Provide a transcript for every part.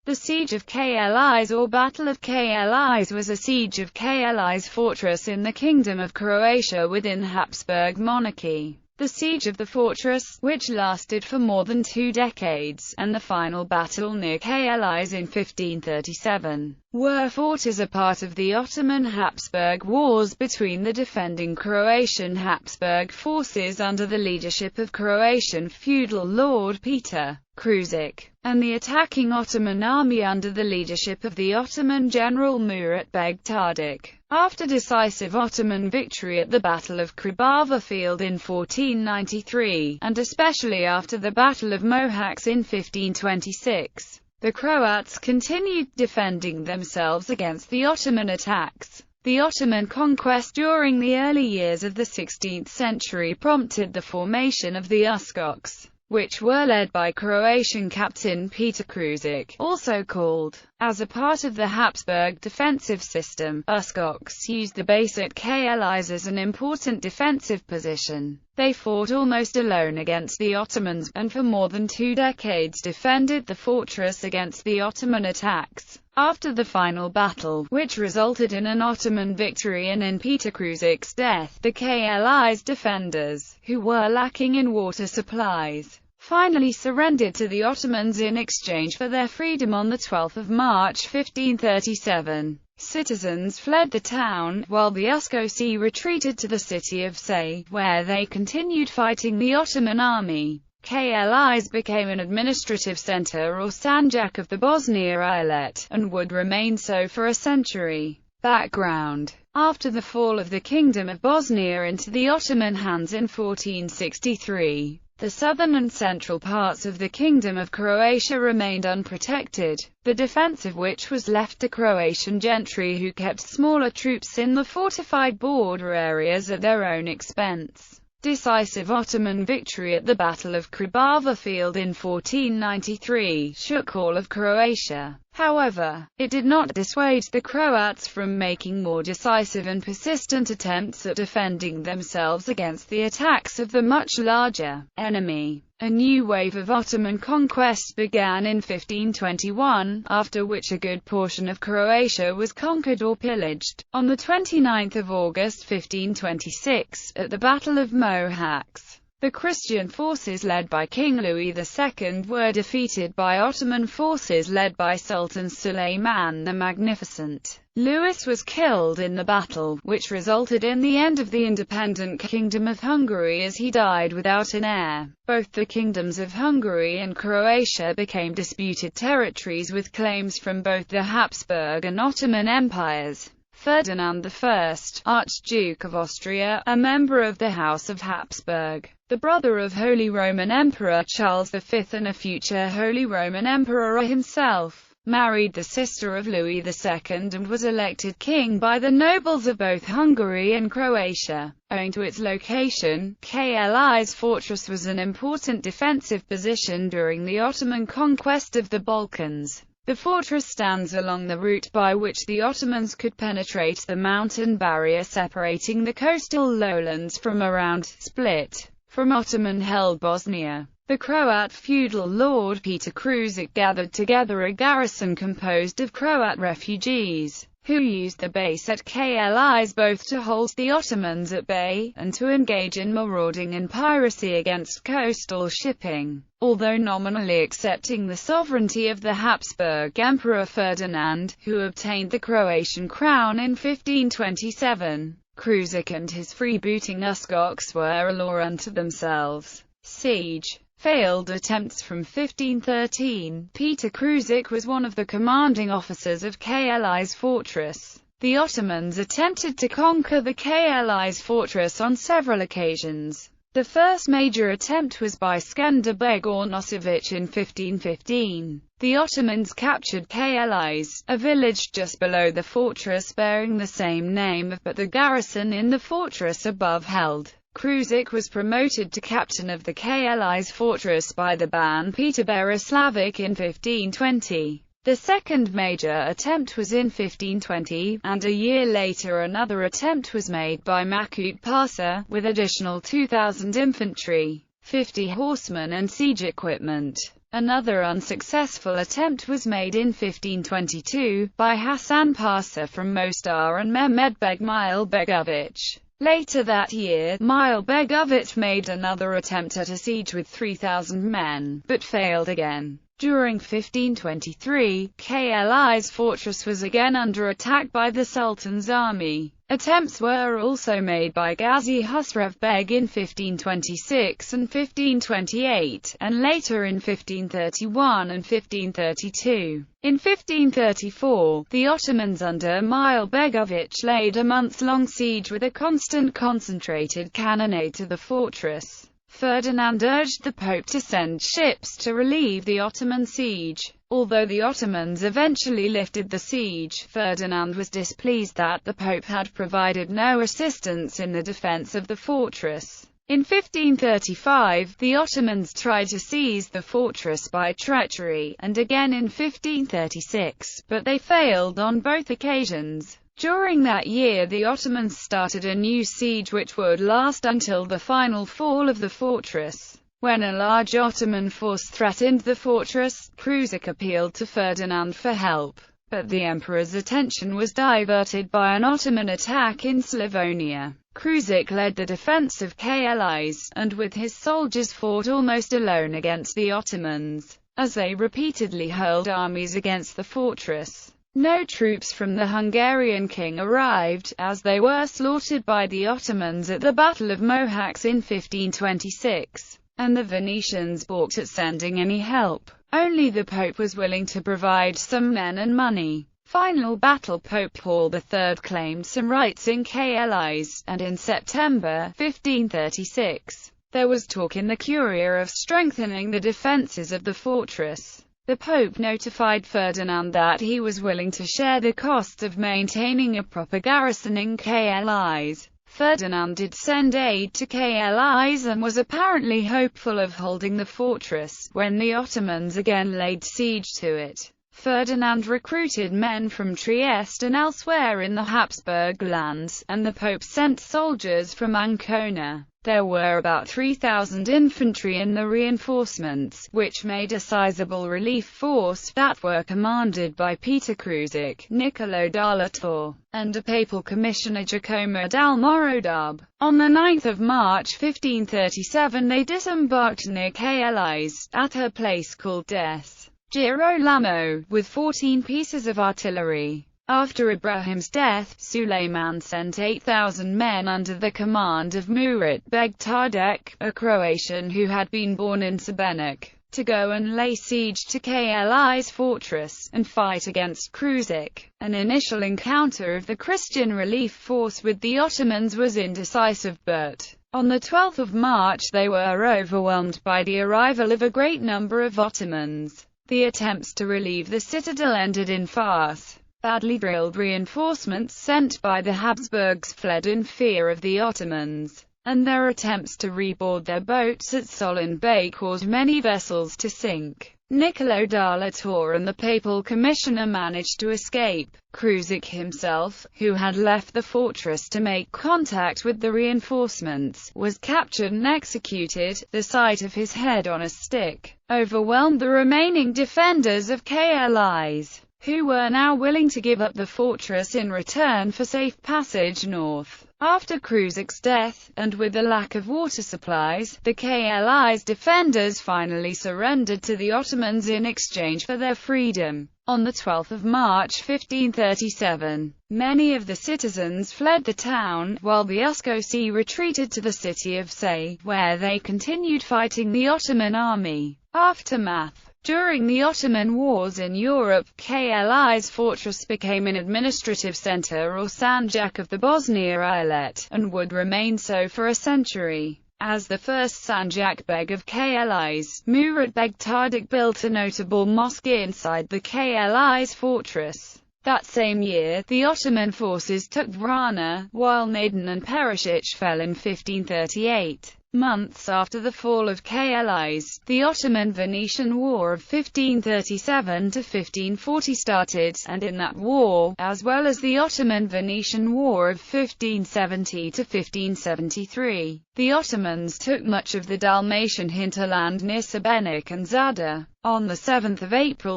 The Siege of Klis, or Battle of Klis, was a siege of Klis fortress in the Kingdom of Croatia within the Habsburg monarchy. The siege of the fortress, which lasted for more than 2 decades, and the final battle near Klis in 1537, were fought as a part of the Ottoman-Habsburg Wars between the defending Croatian Habsburg forces under the leadership of Croatian feudal lord Peter Kružić, and the attacking Ottoman army under the leadership of the Ottoman general Murat Beg Tardik. After decisive Ottoman victory at the Battle of Krabava Field in 1493, and especially after the Battle of Mohacs in 1526, the Croats continued defending themselves against the Ottoman attacks. The Ottoman conquest during the early years of the 16th century prompted the formation of the Uskoks, which were led by Croatian captain Peter Kružić, also called. As a part of the Habsburg defensive system, Uskoks used the base at Klis as an important defensive position. They fought almost alone against the Ottomans, and for more than 2 decades defended the fortress against the Ottoman attacks. After the final battle, which resulted in an Ottoman victory and in Peter Kružić's death, the Klis defenders, who were lacking in water supplies, finally surrendered to the Ottomans in exchange for their freedom on 12 March 1537. Citizens fled the town, while the Uskoci retreated to the city of Say, where they continued fighting the Ottoman army. Klis became an administrative center or sanjak of the Bosnia Islet, and would remain so for a century. Background: after the fall of the Kingdom of Bosnia into the Ottoman hands in 1463, the southern and central parts of the Kingdom of Croatia remained unprotected, the defense of which was left to Croatian gentry who kept smaller troops in the fortified border areas at their own expense. Decisive Ottoman victory at the Battle of Krabava Field in 1493 shook all of Croatia. However, it did not dissuade the Croats from making more decisive and persistent attempts at defending themselves against the attacks of the much larger enemy. A new wave of Ottoman conquest began in 1521, after which a good portion of Croatia was conquered or pillaged. On 29 August 1526, at the Battle of Mohacs, the Christian forces led by King Louis II were defeated by Ottoman forces led by Sultan Suleiman the Magnificent. Louis was killed in the battle, which resulted in the end of the independent Kingdom of Hungary as he died without an heir. Both the kingdoms of Hungary and Croatia became disputed territories with claims from both the Habsburg and Ottoman empires. Ferdinand I, Archduke of Austria, a member of the House of Habsburg, the brother of Holy Roman Emperor Charles V and a future Holy Roman Emperor himself, married the sister of Louis II and was elected king by the nobles of both Hungary and Croatia. Owing to its location, Klis fortress was an important defensive position during the Ottoman conquest of the Balkans. The fortress stands along the route by which the Ottomans could penetrate the mountain barrier separating the coastal lowlands from around Split, from Ottoman-held Bosnia. The Croat feudal lord Peter Kružić gathered together a garrison composed of Croat refugees, who used the base at Klis both to hold the Ottomans at bay, and to engage in marauding and piracy against coastal shipping. Although nominally accepting the sovereignty of the Habsburg Emperor Ferdinand, who obtained the Croatian crown in 1527, Kružić and his freebooting Uskoks were a law unto themselves. Siege. Failed attempts from 1513, Peter Kružić was one of the commanding officers of Klis fortress. The Ottomans attempted to conquer the Klis fortress on several occasions. The first major attempt was by Skanderbeg or Nosovich in 1515. The Ottomans captured Klis, a village just below the fortress bearing the same name, but the garrison in the fortress above held. Kružić was promoted to captain of the Klis fortress by the Ban Peter Berislavic in 1520. The second major attempt was in 1520, and a year later another attempt was made by Mahmud Pasha, with additional 2,000 infantry, 50 horsemen and siege equipment. Another unsuccessful attempt was made in 1522, by Hasan Pasha from Mostar and Mehmed Beg Milebegovich. Later that year, Milebegovich made another attempt at a siege with 3,000 men, but failed again. During 1523, Kli's fortress was again under attack by the Sultan's army. Attempts were also made by Ghazi Husrev Beg in 1526 and 1528, and later in 1531 and 1532. In 1534, the Ottomans under Milebegovich laid a months-long siege with a constant concentrated cannonade to the fortress. Ferdinand urged the Pope to send ships to relieve the Ottoman siege. Although the Ottomans eventually lifted the siege, Ferdinand was displeased that the Pope had provided no assistance in the defense of the fortress. In 1535, the Ottomans tried to seize the fortress by treachery, and again in 1536, but they failed on both occasions. During that year the Ottomans started a new siege which would last until the final fall of the fortress. When a large Ottoman force threatened the fortress, Kruzik appealed to Ferdinand for help, but the emperor's attention was diverted by an Ottoman attack in Slavonia. Kruzik led the defense of Klis, and with his soldiers fought almost alone against the Ottomans, as they repeatedly hurled armies against the fortress. No troops from the Hungarian king arrived, as they were slaughtered by the Ottomans at the Battle of Mohacs in 1526, and the Venetians balked at sending any help. Only the Pope was willing to provide some men and money. Final battle. Pope Paul III claimed some rights in Klis, and in September 1536, there was talk in the Curia of strengthening the defences of the fortress. The Pope notified Ferdinand that he was willing to share the costs of maintaining a proper garrison in Klis. Ferdinand did send aid to Klis and was apparently hopeful of holding the fortress, when the Ottomans again laid siege to it. Ferdinand recruited men from Trieste and elsewhere in the Habsburg lands, and the Pope sent soldiers from Ancona. There were about 3,000 infantry in the reinforcements, which made a sizable relief force, that were commanded by Peter Kruzik, Niccolo dalla Torre, and a papal commissioner Giacomo d'Almorodab. On 9 March 1537 they disembarked near Klis, at a place called Des Girolamo, with 14 pieces of artillery. After Ibrahim's death, Suleiman sent 8,000 men under the command of Murat Beg Tardek, a Croatian who had been born in Sebenik, to go and lay siege to Klis fortress, and fight against Kruzik. An initial encounter of the Christian relief force with the Ottomans was indecisive, but on 12 March they were overwhelmed by the arrival of a great number of Ottomans. The attempts to relieve the citadel ended in farce. Badly drilled reinforcements sent by the Habsburgs fled in fear of the Ottomans, and their attempts to reboard their boats at Solin Bay caused many vessels to sink. Niccolo dalla Torre and the papal commissioner managed to escape. Kruzik himself, who had left the fortress to make contact with the reinforcements, was captured and executed. The sight of his head on a stick overwhelmed the remaining defenders of Klis, who were now willing to give up the fortress in return for safe passage north. After Kruzik's death, and with the lack of water supplies, the Klis defenders finally surrendered to the Ottomans in exchange for their freedom. On 12 March 1537, many of the citizens fled the town, while the Uskoci retreated to the city of Say, where they continued fighting the Ottoman army. Aftermath. During the Ottoman wars in Europe, Klis fortress became an administrative center or sanjak of the Bosnia Islet, and would remain so for a century. As the first sanjak beg of Klis, Murat Beg Tardek built a notable mosque inside the Klis fortress. That same year, the Ottoman forces took Vrana, while Naden and Perisic fell in 1538. Months after the fall of Klis, the Ottoman-Venetian War of 1537–1540 started, and in that war, as well as the Ottoman-Venetian War of 1570–1573, The Ottomans took much of the Dalmatian hinterland near Sebenik and Zadar. On 7 April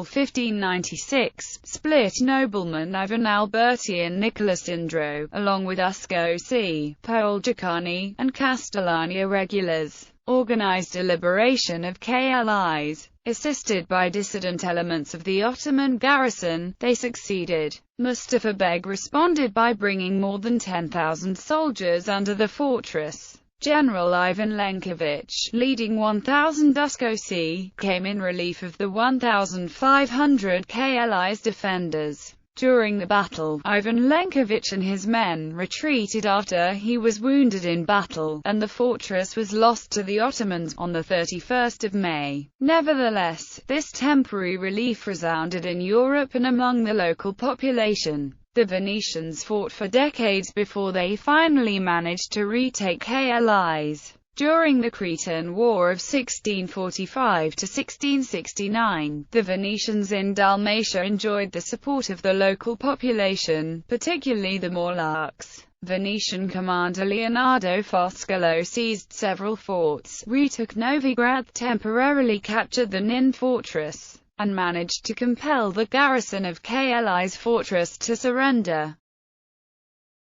1596, split noblemen Ivan Alberti and Nicholas Indro, along with Uscosi, Poljakani, and Castellani irregulars, organized a liberation of Klis. Assisted by dissident elements of the Ottoman garrison, they succeeded. Mustafa Beg responded by bringing more than 10,000 soldiers under the fortress. General Ivan Lenkovich, leading 1,000 Uscosi, came in relief of the 1,500 Klis defenders. During the battle, Ivan Lenkovich and his men retreated after he was wounded in battle, and the fortress was lost to the Ottomans on 31 May. Nevertheless, this temporary relief resounded in Europe and among the local population. The Venetians fought for decades before they finally managed to retake Klis. During the Cretan War of 1645 to 1669, the Venetians in Dalmatia enjoyed the support of the local population, particularly the Morlachs. Venetian commander Leonardo Foscolo seized several forts, retook Novigrad, temporarily captured the Nin fortress, and managed to compel the garrison of Klis fortress to surrender.